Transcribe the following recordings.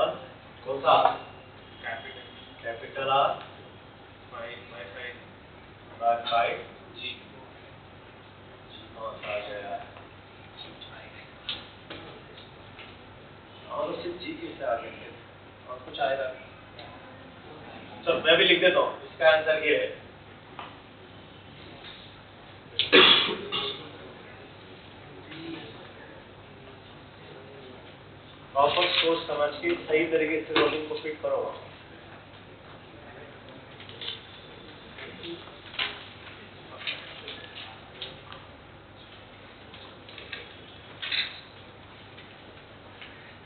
R1 कौन सा capital R bye 5 G आ गया। और सिर्फ G कैसे आ गया और कुछ आएगा? चलो मैं भी लिख देता हूँ, इसका आंसर ये है। प्रॉपर सोच समझ के सही तरीके से रोलिंग को फिट करो।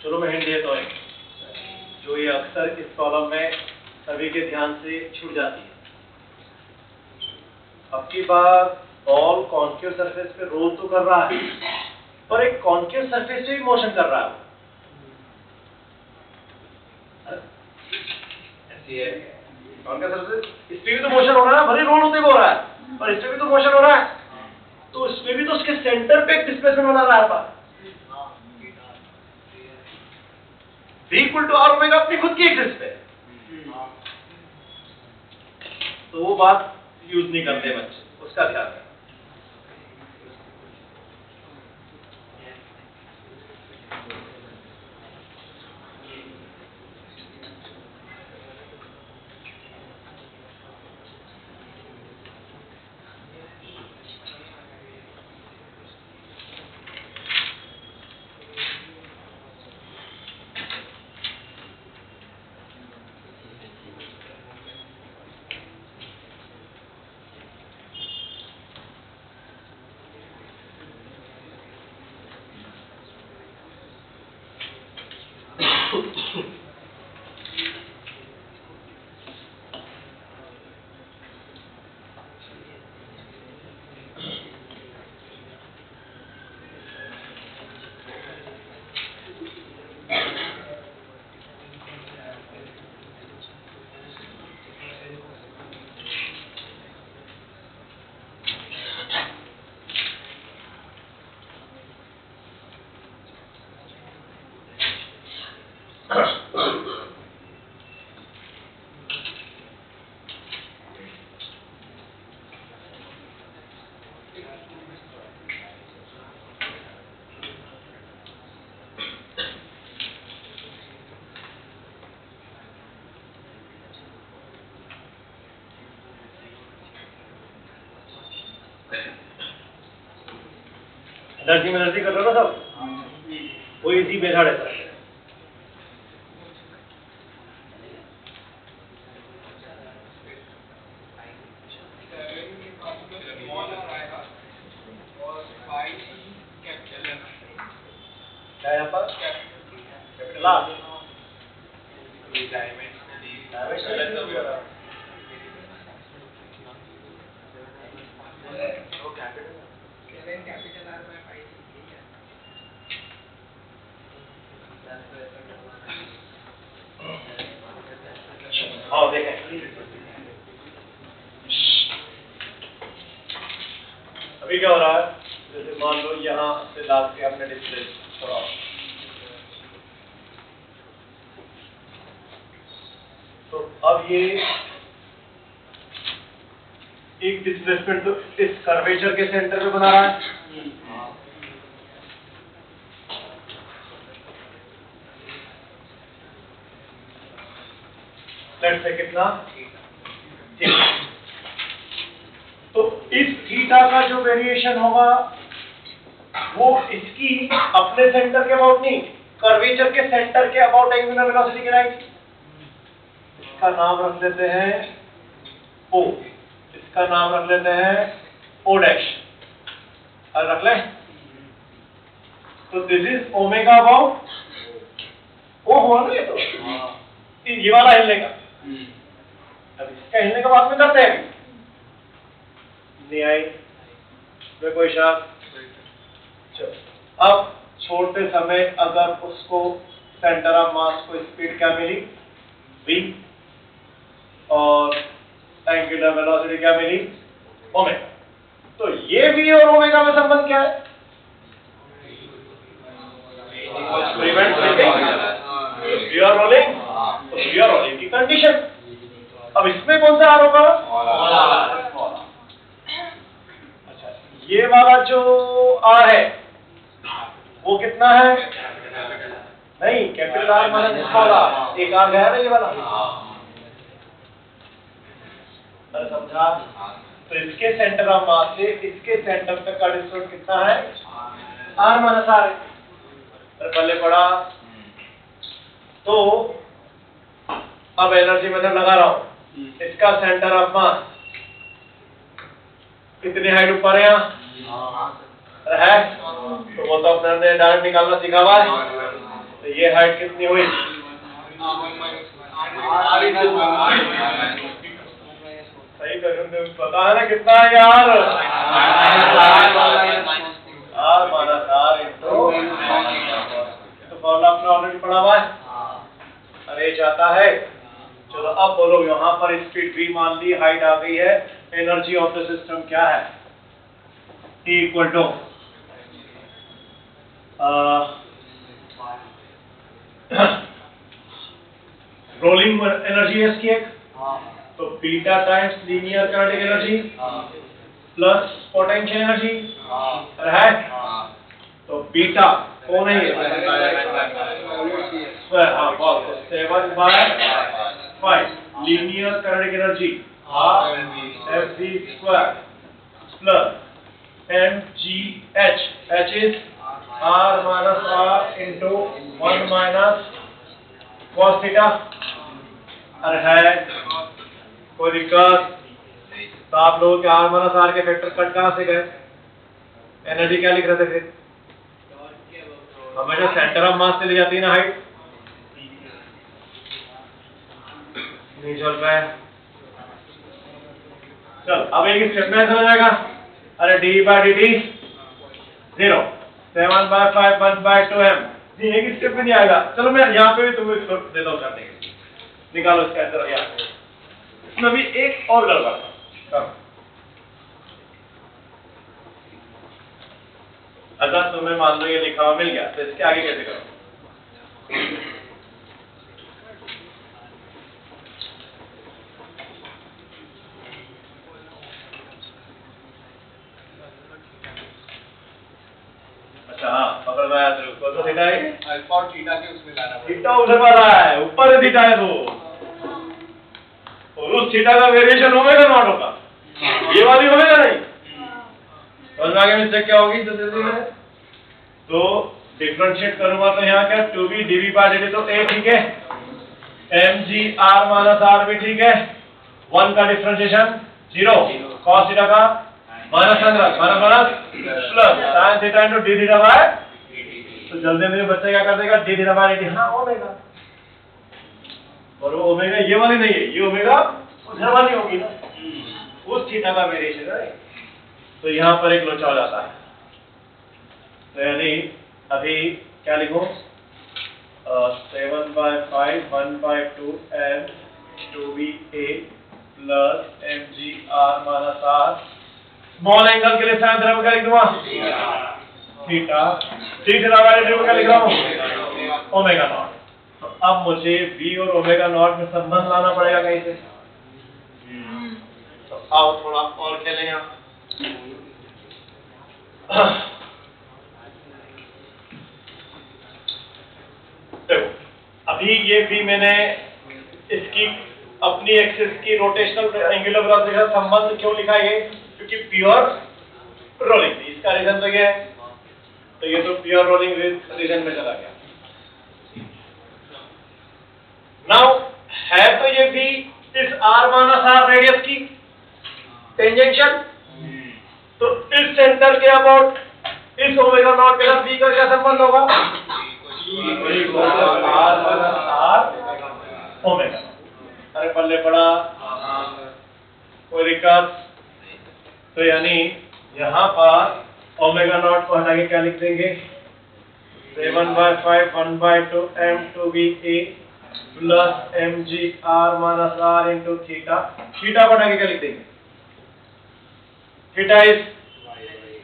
चलो मैं हिंट देता हूँ, जो ये अक्सर इस प्रॉब्लम में सभी के ध्यान से छूट जाती है। अब की बार बॉल कॉन्केव सरफेस पे रोल तो कर रहा है, पर एक कॉन्केव सरफेस पे भी मोशन कर रहा है। ऐसी है कॉन्केव सरफेस, इस पे भी तो मोशन हो रहा है, भले रोल होते हो रहा है, पर इस पे भी तो मोशन हो रहा है, तो इसमें भी तो उसके सेंटर पे एक डिस्प्लेसमेंट बना रहा है। V equal to r omega अपनी खुद की एक्सिस पे, तो वो बात यूज नहीं करते बच्चे, उसका ध्यान रखें। एनर्जी में एनर्जी कर रहे हो ना सब, वो इसी बेधाड़ है सर। क्या यहाँ पर कैपिटल आर आओ देखें। अभी क्या हो रहा है, जैसे मान लो यहाँ से लाद के हमने डिस्प्ले थोड़ा, तो अब ये एक डिस्प्लेसमेंट तो इस कर्वेचर के सेंटर पे बना रहा है। लेट्स से कितना थीटा, तो इस थीटा का जो वेरिएशन होगा वो इसकी अपने सेंटर के अबाउट नहीं, कर्वेचर के सेंटर के अबाउट एंगुलर वेलोसिटी के राइट। इसका नाम रख लेते हैं O, इसका नाम रख लेते हैं O डैश, और रख ले। तो this is omega about O हुआ ना, ये वाला हिलने का। अब इसका हिलने का बाद में करते हैं, नहीं आई में कोई शक। चलो अब छोड़ते समय अगर उसको सेंटर ऑफ मास को स्पीड क्या मिली v, और एंगुलर वेलोसिटी क्या मिली ओमेगा, तो ये v और ओमेगा में संबंध क्या है? प्योर रोलिंग, तो प्योर रोलिंग की कंडीशन। अब इसमें कौन सा आर होगा? अच्छा, ये वाला जो आर है वो कितना है? नहीं, capital R minus small r, एक आर गया ना ये वाला। अरे समझा? तो इसके सेंटर ऑफ मास से इसके सेंटर तक का डिस्टेंस कितना है? आर माइनस आर है। पहले पढ़ा तो अब एनर्जी मेथड लगा रहा हूं। इसका सेंटर ऑफ मास कितनी हाइट ऊपर है? है तो वो तो अपने डायरेक्ट निकालना सीखा हुआ है। तो ये हाइट कितनी हुई? सही कर, पता है ना कितना है यार? आर माइनस आर इंटू, तो फॉर्मूला आपने ऑलरेडी पढ़ा हुआ है। अरे जाता है। चलो अब बोलो, यहाँ पर स्पीड v मान ली, हाइट आ गई है, एनर्जी ऑफ द सिस्टम क्या है? E equal to rolling energy है इसकी एक, तो beta times linear kinetic energy plus potential energy है। तो बीटा कौन है ये? स्क्वायर, हाँ बहुत, 7/5 linear kinetic energy Fv square plus mgh, h is r minus r into 1 minus cos theta। अरे है कोई दिक्कत? तो आप लोगों के r माइनस r के फैक्टर कट कहाँ से गए? एनर्जी क्या लिख रहे थे फिर? हमेशा सेंटर ऑफ मास से ले जाती है ना हाइट। नहीं चल रहा है। चल अब एक स्टेप में समझ आएगा। अरे D by D T 0, 7/5 1/2m। जी एक स्टेप में नहीं आएगा। चलो मैं यहाँ पे भी तुम्हें देता हूँ करने के लिए। निकालो इसका आंसर यहाँ। इसमें भी एक और गड़बड़ है। अगर तुम्हें मान लो ये लिखा हुआ मिल गया तो इसके आगे कैसे करो? अच्छा हाँ पकड़ में आया तो कौन सा थीटा है? अल्फा और थीटा के उसमें लाना पड़ेगा। थीटा उधर वाला है, ऊपर थीटा है तो उस थीटा का वेरिएशन होगा नॉट होगा? ये वाली होगा नहीं? और आगे मिस्टेक क्या होगी? तो डिफरेंशिएट करूंगा तो यहाँ क्या 2b dv बाय dt, तो a ठीक है, mg r माइनस r भी ठीक है, 1 का डिफरेंशिएशन 0, cos थीटा का minus plus sin theta into d theta by. तो जल्दी मेरे बच्चे क्या कर देगा? d थीटा बाय dt, हाँ ओमेगा। और वो ओमेगा ये वाली नहीं है, ये ओमेगा उधर वाली होगी ना, उस थीटा का वेरिएशन है। तो यहाँ पर एक लोचा हो जाता है। तो यानी अभी क्या लिखो? 7/5 1/2m 2ba plus mg r minus r। Small angle के लिए साइन थीटा में क्या लिख दूंगा? Theta. D theta by dt में क्या लिख रहा हूँ? Omega naught. तो अब मुझे v और ओमेगा नॉट में संबंध लाना पड़ेगा कहीं से। तो आओ थोड़ा और खेलें यहाँ। अभी ये भी मैंने इसकी अपनी एक्सिस की रोटेशनल एंगुलर वेलोसिटी का संबंध क्यों लिखा है? क्योंकि प्योर रोलिंग थी। इसका रीजन तो ये है, तो ये तो प्योर रोलिंग रीजन में चला गया। नाउ है तो ये भी इस r माइनस r रेडियस की टेंजेंशियल, तो इस सेंटर के अबाउट इस ओमेगा नॉट के साथ b का क्या संबंध होगा? r minus r omega. अरे पल्ले पड़ा, कोई दिक्कत? तो यानी यहाँ पर ओमेगा नॉट को हटा के क्या लिख देंगे? 7/5 1/2m 2ba plus mg r minus r into theta. Theta को हटा के क्या लिख देंगे? थीटा इज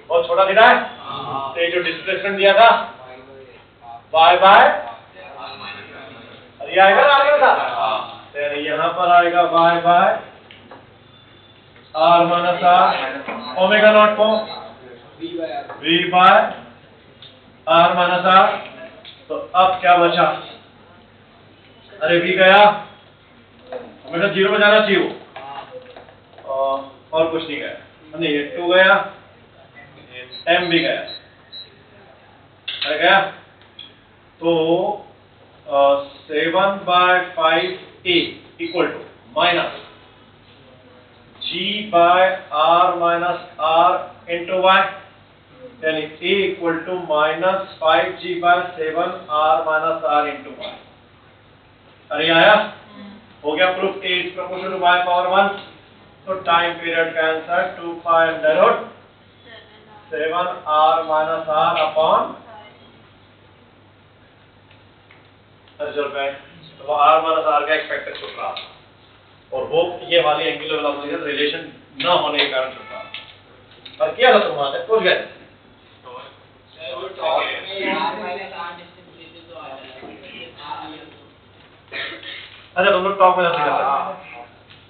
बहुत छोटा थीटा है, तो ये जो डिस्प्लेसमेंट दिया था y बाय, ये आएगा ना आगे का हाँ। फिर यहाँ पर आएगा y by r minus r omega not को v by r minus r। तो अब क्या बचा? अरे v गया, हमेशा 0 में जाना चाहिए वो, और कुछ नहीं गया, नहीं ये 2 गया, m भी गया, अरे गया तो 7 by 5a equal to minus g by r minus r into y, यानी a equal to minus 5g by 7r minus r into y। अरे ये आया, हो गया proof a is proportional to y power 1। तो टाइम पीरियड का answer 2 pi under root 7r minus r upon result में, तो r माइनस r का एक्सपेक्टेड छूट रहा और वो ये वाली एंगुलर वेलोसिटी का रिलेशन न होने के कारण छूट रहा। और क्या था तुम्हारे पूछ गए? अच्छा तुम लोग टॉप में कर सकते हैं,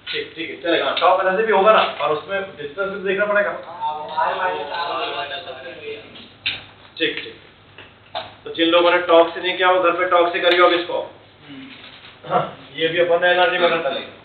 ठीक ठीक है चलेगा, टॉप में भी होगा ना, और उसमें डिस्टेंस भी देखना पड़ेगा। ठीक ठीक, तो जिन लोगों ने टॉक से नहीं किया वो घर पे टॉक से करिए अब इसको। हाँ, ये भी अपन एनर्जी में करता लेंगे।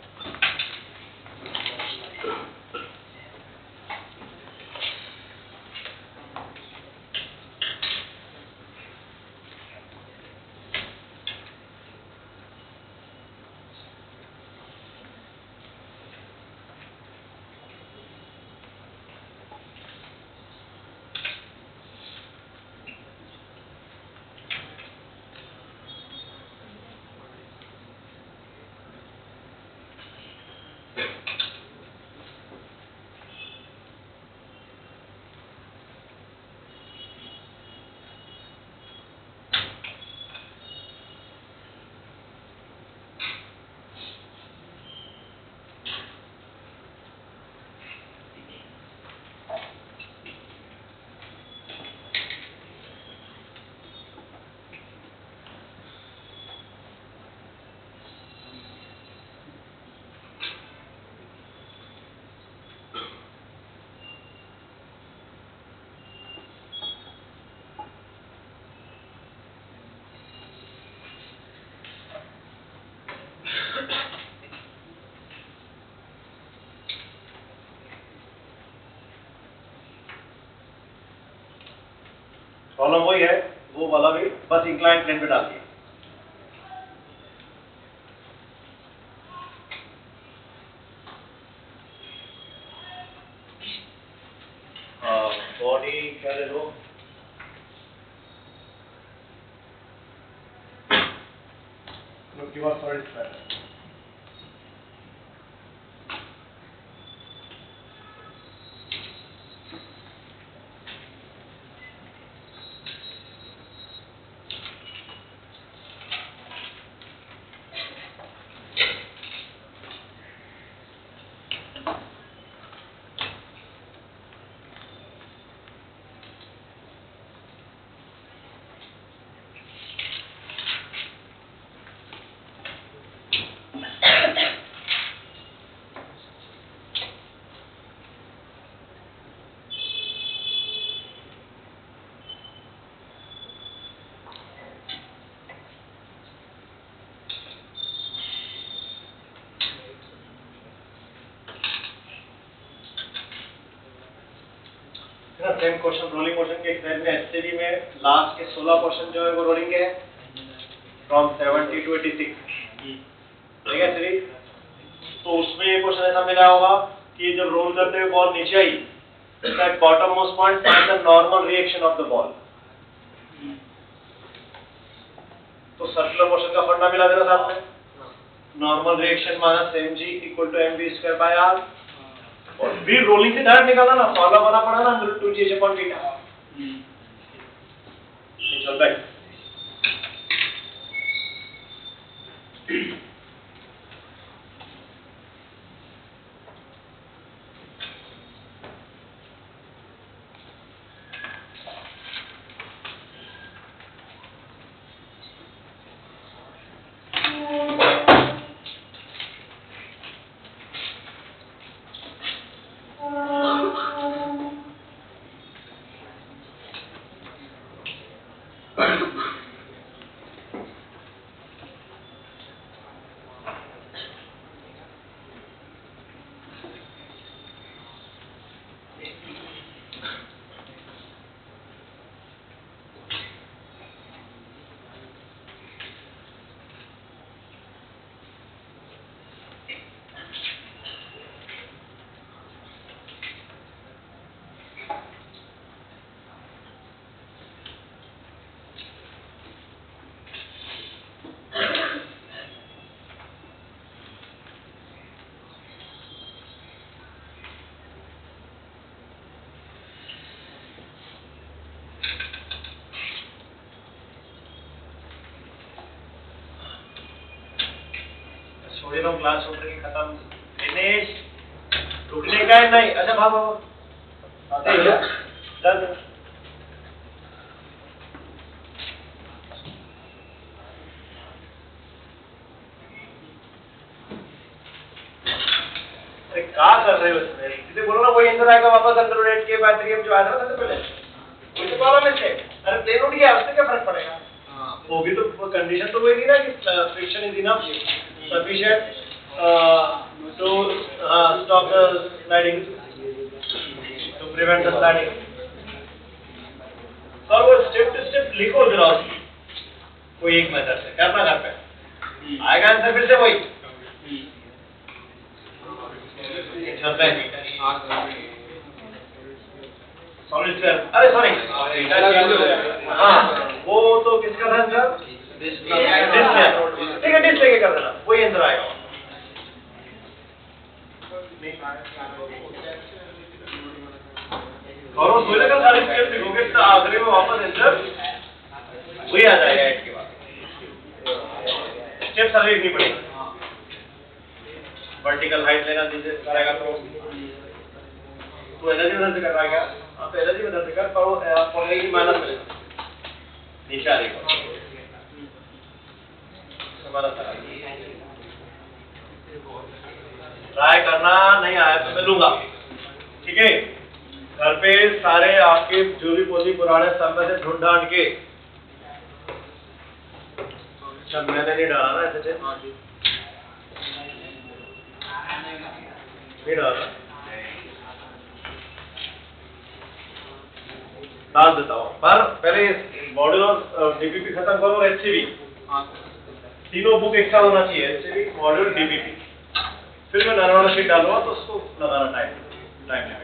प्रॉब्लम वही है, वो वाला भी, बस इंक्लाइन प्लेन पे डाल दिया। बॉडी क्या ले लो, सेम क्वेश्चन रोलिंग मोशन के एक्सरसाइज में एससीडी में लास्ट के 16 क्वेश्चन जो है वो रोलिंग के हैं फ्रॉम 70 टू 86, ठीक है सीरीज। तो उसमें ये क्वेश्चन ऐसा मिला होगा कि जब रोल करते हुए बॉल नीचे आई, at bottom most point find the normal reaction of the ball. तो सर्कुलर मोशन का फंडा मिला देना साथ में, normal reaction minus mg equal to mv² bye r, और फिर रोलिंग से डायरेक्ट निकालना ना, फॉर्मूला बना पड़ा ना √2gh अपॉन बीटा। चल बैक, छोड़ी रहा हूँ क्लास छोड़ के खत्म। दिनेश रुकने का है नहीं? अच्छा भागो चल। अरे क्या कर रहे हो इसमें? सीधे बोलो ना, वही अंदर आएगा वापस अंदर रेट के बाद जो आया था ना पहले वही तो प्रॉब्लम है। अरे प्लेन उठ गया, उससे क्या फर्क पड़ेगा? वो भी तो कंडीशन तो वही थी ना कि friction is enough sufficient to stop the sliding, to prevent the sliding. और वो स्टेप टू स्टेप लिखो जरा उसकी कोई एक मेथड से, करना घर पे आएगा आंसर फिर से वही। अरे सॉरी, हाँ वो तो किसका था आंसर? ठीक है, डिस लेके कर देना, वही अंदर आएगा। और वो सोचे का सारे स्टेप लिखोगे तो आखिरी में वापस आंसर वही आ जाएगा। एट के बाद स्टेप सारे लिखनी पड़ेगी। वर्टिकल हाइट लेना दीजिए करेगा तो एनर्जी उधर से कर रहा है क्या? आप एनर्जी उधर से कर पाओ, फॉर्मूले की माइनस मिलेगा निशानी को हमारा ट्राई करना, नहीं आया तो मैं लूंगा, ठीक है? घर पे सारे आपके जो भी पोजी पुराने सब में से ढूंढ ढांड के, सब मैंने नहीं डाला ना ऐसे नहीं डाला, डाल देता हूँ। पर पहले मॉड्यूल और डीपीपी खत्म करो और एचसीवी तीनों बुक एक साथ होना चाहिए, एचसीवी मॉड्यूल डीपीपी। फिर मैं नरवाना शीट डालूंगा तो उसको लगाना टाइम लिमिट।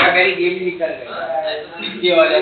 मेरी गेम निकल गई ये वाला